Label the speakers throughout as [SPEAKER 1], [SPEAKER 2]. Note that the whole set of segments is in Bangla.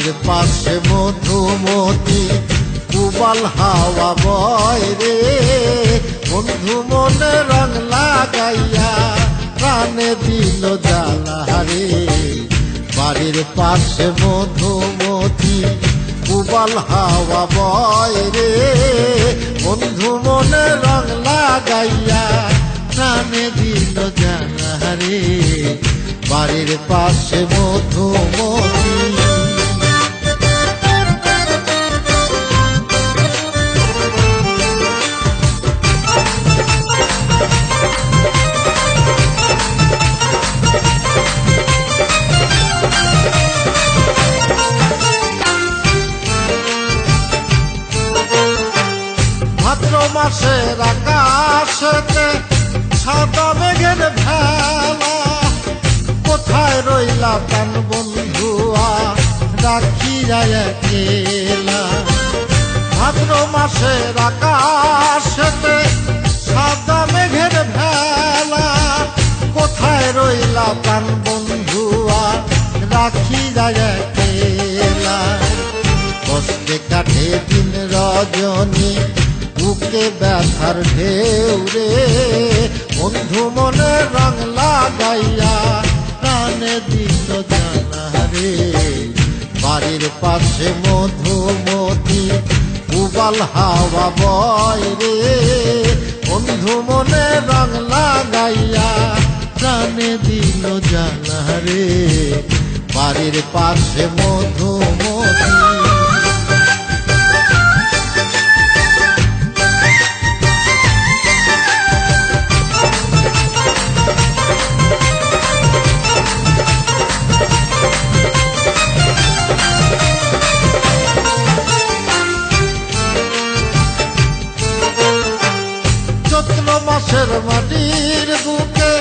[SPEAKER 1] বাড়ির পাশে মধুমতি উবাল হাওয়া বয় রে, বন্ধু মনে রং লাগাইয়া প্রাণে দিল জ্বালা রে। বাড়ির পাশে মধুমতি উবাল হাওয়া বয় রে, বন্ধু মনে রং লাগাইয়া প্রাণে দিল জ্বালা রে। বাড়ির পাশে মধুমতি ভাদ্র মাসের আকাশেতে সাদা মেঘের ভেলা, কোথায় রইলা প্রাণ বন্ধুয়া রাখিয়া একলা। ভাদ্র মাসের আকাশেতে সাদা মেঘের ভেলা, কোথায় রইলা প্রাণ বন্ধুয়া রাখিয়া একলা। কষ্টে কাটে দিন রজনী বুকে ব্যথার ঢেউ রে, বন্ধু মনে রং লাগাইয়া প্রাণে দিল জ্বালা রে। বাড়ির পাশে মধুমতি উবাল হাওয়া বয় রে, বন্ধু মনে রং লাগাইয়া প্রাণে দিল জ্বালা রে। বাড়ির পাশে মধুমতি মাসের মাটির বুকে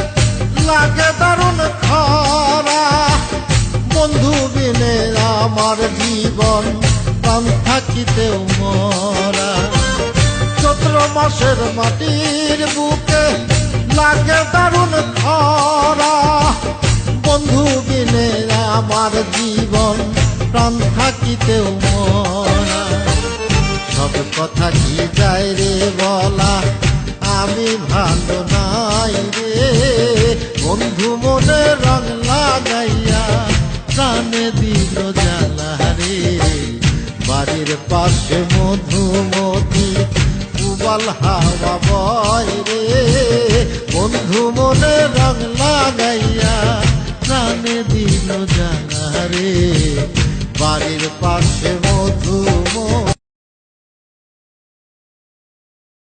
[SPEAKER 1] লাগে দারুণ খরা, বন্ধু বিনে আমার জীবন প্রাণ থাকিতেও মরা। চৈত্র মাসের মাটির বুকে লাগে দারুণ খরা, বন্ধু বিনে আমার জীবন প্রাণ থাকিতেও মরা। সব কথা কি যায় রে বলা, আমি ভালো নাই রে, বন্ধু মনে রং লাগাইয়া প্রাণে দিল জ্বালা রে। বাড়ির পাশে মধুমতি উবাল হাওয়া বয় রে, বন্ধু মনে রং লাগাইয়া প্রাণে দিল জ্বালা রে। বাড়ির পাশে